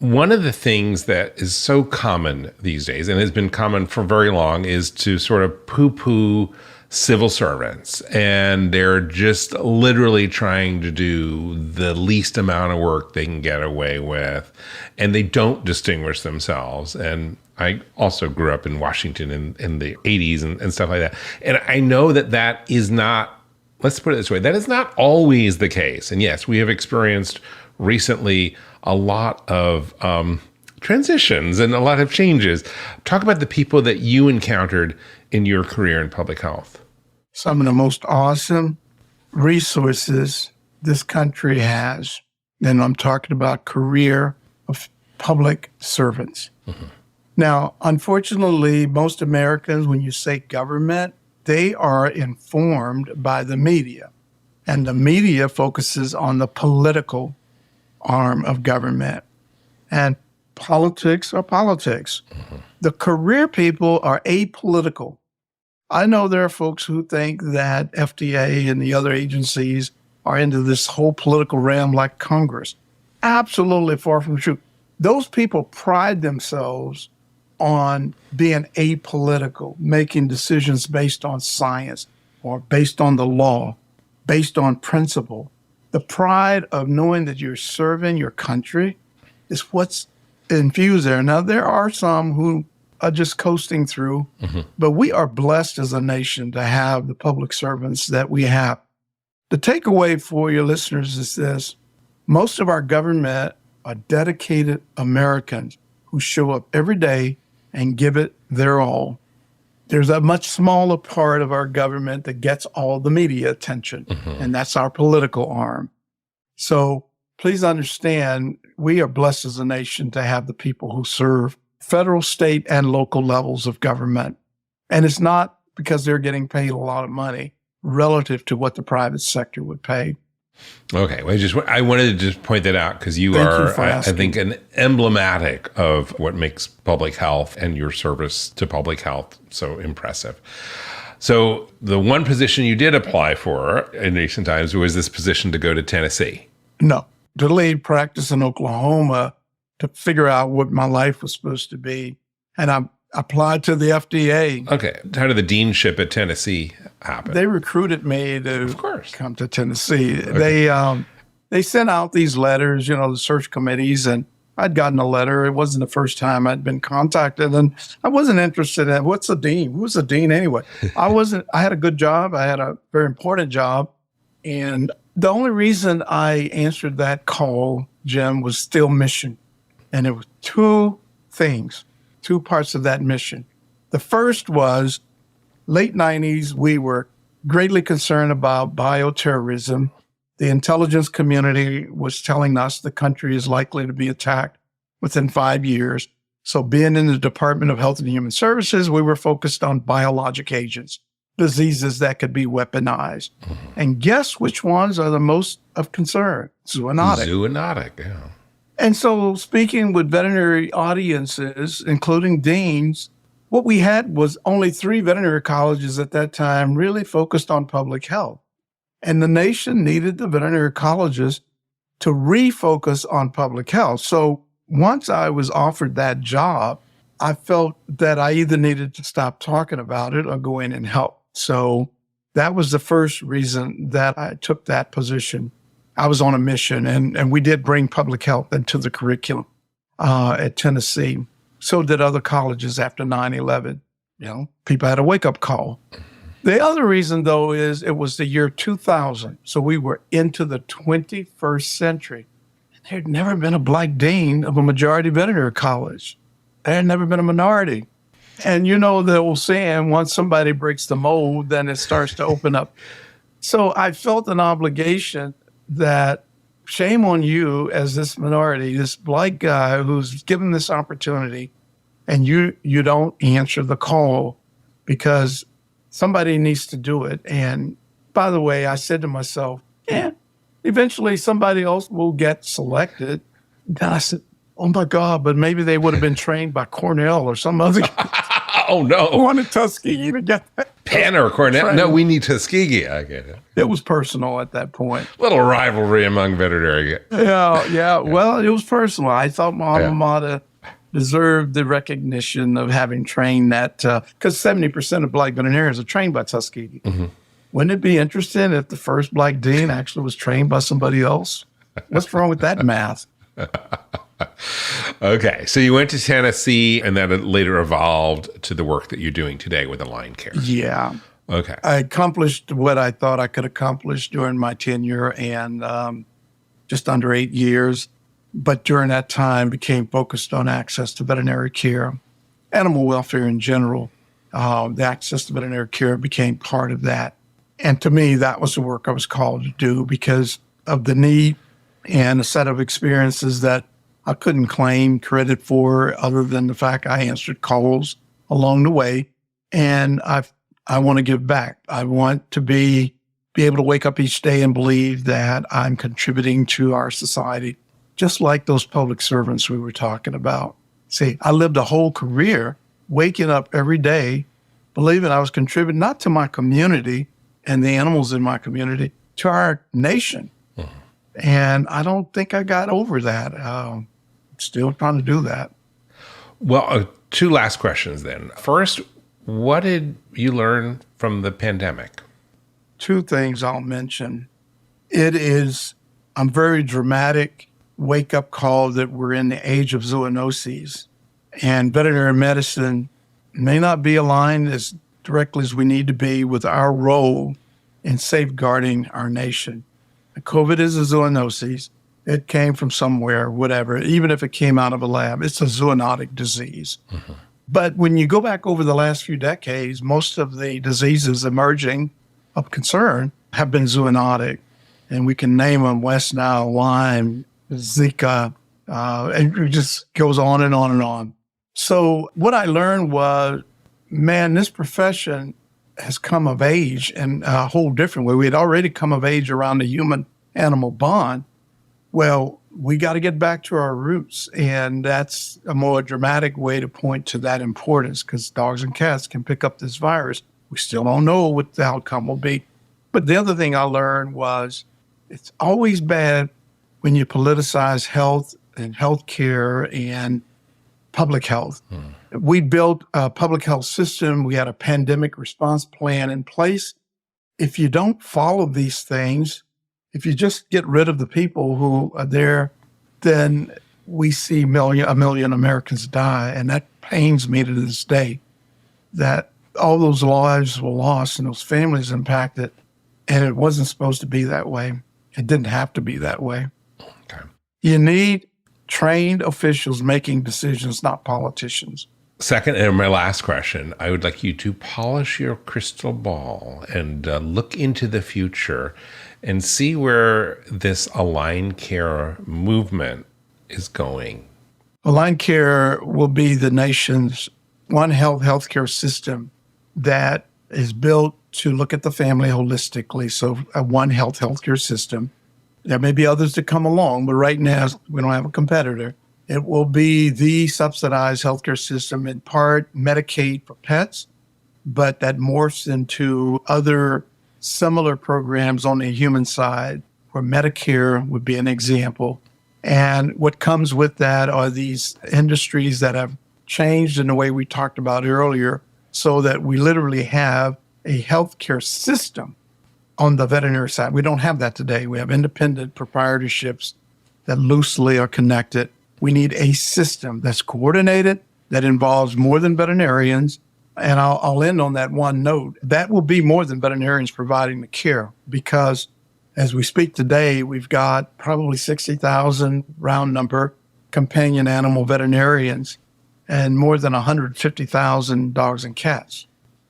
Speaker 1: One of the things that is so common these days, and has been common for very long, is to sort of poo-poo civil servants. And they're just literally trying to do the least amount of work they can get away with. And they don't distinguish themselves. And I also grew up in Washington in the 80s and stuff like that. And I know that is not, let's put it this way, that is not always the case. And yes, we have experienced recently a lot of transitions and a lot of changes. Talk about the people that you encountered in your career in public health.
Speaker 2: Some of the most awesome resources this country has, and I'm talking about career of public servants. Mm-hmm. Now, unfortunately, most Americans, when you say government, they are informed by the media, and the media focuses on the political arm of government, and politics are politics. Mm-hmm. The career people are apolitical. I know there are folks who think that FDA and the other agencies are into this whole political realm like Congress. Absolutely far from true. Those people pride themselves on being apolitical, making decisions based on science or based on the law, based on principle. The pride of knowing that you're serving your country is what's infused there. Now, there are some who are just coasting through, mm-hmm. but we are blessed as a nation to have the public servants that we have. The takeaway for your listeners is this: most of our government are dedicated Americans who show up every day and give it their all. There's a much smaller part of our government that gets all the media attention, mm-hmm. and that's our political arm. So please understand, we are blessed as a nation to have the people who serve federal, state, and local levels of government. And it's not because they're getting paid a lot of money relative to what the private sector would pay.
Speaker 1: Okay. Well, I wanted to just point that out because you are, I think, an emblematic of what makes public health and your service to public health so impressive. So the one position you did apply for in recent times was this position to go to Tennessee.
Speaker 2: No, delayed practice in Oklahoma to figure out what my life was supposed to be. And I applied to the FDA.
Speaker 1: Okay. How did the deanship at Tennessee happen?
Speaker 2: They recruited me to
Speaker 1: Of course.
Speaker 2: come to Tennessee. Okay. They sent out these letters, the search committees, and I'd gotten a letter. It wasn't the first time I'd been contacted, and I wasn't interested in what's a dean? Who's a dean anyway? I had a good job. I had a very important job. And the only reason I answered that call, Jim, was still mission. And it was two parts of that mission. The first was late 90s, we were greatly concerned about bioterrorism. The intelligence community was telling us the country is likely to be attacked within 5 years. So being in the Department of Health and Human Services, we were focused on biologic agents, diseases that could be weaponized. And guess which ones are the most of concern? Zoonotic.
Speaker 1: Zoonotic, yeah.
Speaker 2: And so speaking with veterinary audiences, including deans, what we had was only 3 veterinary colleges at that time really focused on public health. And the nation needed the veterinary colleges to refocus on public health. So once I was offered that job, I felt that I either needed to stop talking about it or go in and help. So that was the first reason that I took that position. I was on a mission, and we did bring public health into the curriculum at Tennessee. So did other colleges after 9/11. People had a wake-up call. The other reason, though, is it was the year 2000. So we were into the 21st century. There had never been a black dean of a majority veterinary college. There had never been a minority. And the old saying, once somebody breaks the mold, then it starts to open up. So I felt an obligation that shame on you as this minority, this black guy who's given this opportunity, and you don't answer the call because somebody needs to do it. And by the way, I said to myself, eventually somebody else will get selected. Then I said, oh my God, but maybe they would have been trained by Cornell or some other.
Speaker 1: Oh no.
Speaker 2: I wanted Tuskegee to get that.
Speaker 1: Penn or Cornell?
Speaker 2: Training.
Speaker 1: No, we need Tuskegee. I get it.
Speaker 2: It was personal at that point.
Speaker 1: Little rivalry among veterinary.
Speaker 2: Yeah. Well, it was personal. I thought my alma mater deserved the recognition of having trained that, because 70% of black veterinarians are trained by Tuskegee. Mm-hmm. Wouldn't it be interesting if the first black dean actually was trained by somebody else? What's wrong with that math?
Speaker 1: Okay, so you went to Tennessee, and then it later evolved to the work that you're doing today with AlignCare.
Speaker 2: Yeah.
Speaker 1: Okay.
Speaker 2: I accomplished what I thought I could accomplish during my tenure, and just under 8 years. But during that time, became focused on access to veterinary care, animal welfare in general. The access to veterinary care became part of that. And to me, that was the work I was called to do because of the need and a set of experiences that I couldn't claim credit for other than the fact I answered calls along the way. And I want to give back. I want to be able to wake up each day and believe that I'm contributing to our society, just like those public servants we were talking about. See, I lived a whole career waking up every day, believing I was contributing not to my community and the animals in my community, to our nation. Mm-hmm. And I don't think I got over that. I'm still trying to do that.
Speaker 1: Well, 2 last questions then. First, what did you learn from the pandemic?
Speaker 2: 2 things I'll mention. It is a very dramatic wake-up call that we're in the age of zoonoses. And veterinary medicine may not be aligned as directly as we need to be with our role in safeguarding our nation. COVID is a zoonosis. It came from somewhere, whatever. Even if it came out of a lab, it's a zoonotic disease. Mm-hmm. But when you go back over the last few decades, most of the diseases emerging of concern have been zoonotic. And we can name them: West Nile, Lyme, Zika, and it just goes on and on and on. So what I learned was, man, this profession has come of age in a whole different way. We had already come of age around the human-animal bond. Well, we got to get back to our roots, and that's a more dramatic way to point to that importance, because dogs and cats can pick up this virus We still don't know what the outcome will be. But the other thing I learned was it's always bad when you politicize health and healthcare and public health. We built a public health system. We had a pandemic response plan in place. If you don't follow these things, if you just get rid of the people who are there, then we see a million Americans die. And that pains me to this day that all those lives were lost and those families impacted. And it wasn't supposed to be that way. It didn't have to be that way.
Speaker 1: Okay.
Speaker 2: You need trained officials making decisions, not politicians.
Speaker 1: Second, and my last question, I would like you to polish your crystal ball and look into the future and see where this AlignCare movement is going.
Speaker 2: AlignCare will be the nation's one healthcare system that is built to look at the family holistically. So a one healthcare system. There may be others that come along, but right now we don't have a competitor. It will be the subsidized healthcare system, in part Medicaid for pets, but that morphs into other similar programs on the human side, where Medicare would be an example. And what comes with that are these industries that have changed in the way we talked about earlier, so that we literally have a healthcare system on the veterinary side. We don't have that today. We have independent proprietorships that loosely are connected. We need a system that's coordinated, that involves more than veterinarians. And I'll end on that one note. That will be more than veterinarians providing the care, because as we speak today, we've got probably 60,000, round number, companion animal veterinarians and more than 150,000 dogs and cats.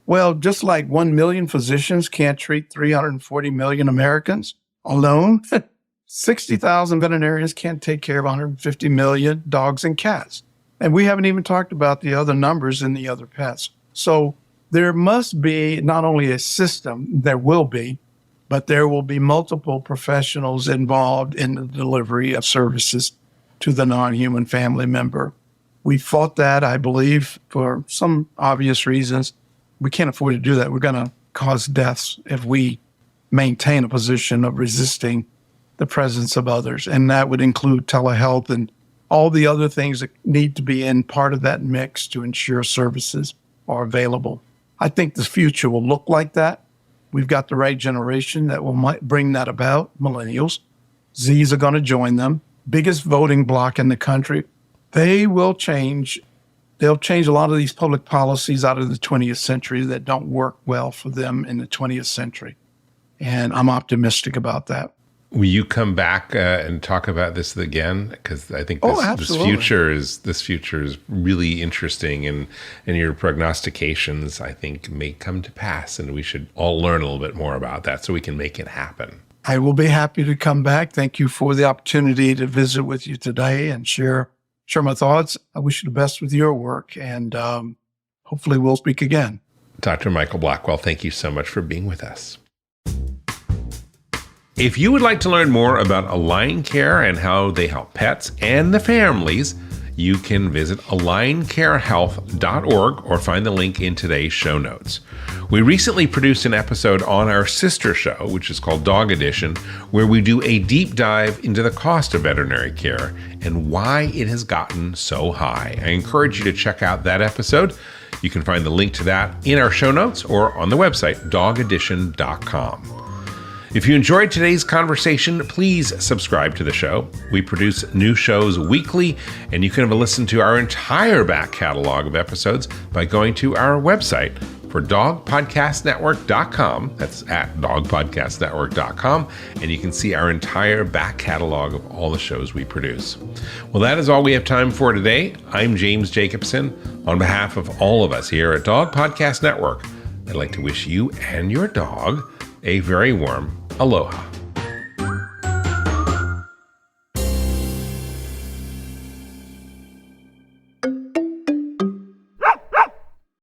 Speaker 2: Well, just like 1 million physicians can't treat 340 million Americans alone, 60,000 veterinarians can't take care of 150 million dogs and cats. And we haven't even talked about the other numbers in the other pets. So there must be not only a system, there will be, but there will be multiple professionals involved in the delivery of services to the non-human family member. We fought that, I believe, for some obvious reasons. We can't afford to do that. We're going to cause deaths if we maintain a position of resisting the presence of others. And that would include telehealth and all the other things that need to be in part of that mix to ensure services are available. I think the future will look like that. We've got the right generation that will bring that about, millennials. Zs are going to join them. Biggest voting bloc in the country. They will change. They'll change a lot of these public policies out of the 20th century that don't work well for them in the 20th century. And I'm optimistic about that.
Speaker 1: Will you come back and talk about this again? Because I think this future is really interesting, and your prognostications, I think, may come to pass, and we should all learn a little bit more about that so we can make it happen.
Speaker 2: I will be happy to come back. Thank you for the opportunity to visit with you today and share my thoughts. I wish you the best with your work, and hopefully we'll speak again.
Speaker 1: Dr. Michael Blackwell, thank you so much for being with us. If you would like to learn more about AlignCare and how they help pets and the families, you can visit AlignCareHealth.org or find the link in today's show notes. We recently produced an episode on our sister show, which is called Dog Edition, where we do a deep dive into the cost of veterinary care and why it has gotten so high. I encourage you to check out that episode. You can find the link to that in our show notes or on the website, dogedition.com. If you enjoyed today's conversation, please subscribe to the show. We produce new shows weekly, and you can have a listen to our entire back catalog of episodes by going to our website for dogpodcastnetwork.com. That's at dogpodcastnetwork.com, and you can see our entire back catalog of all the shows we produce. Well, that is all we have time for today. I'm James Jacobson. On behalf of all of us here at Dog Podcast Network, I'd like to wish you and your dog a very warm aloha.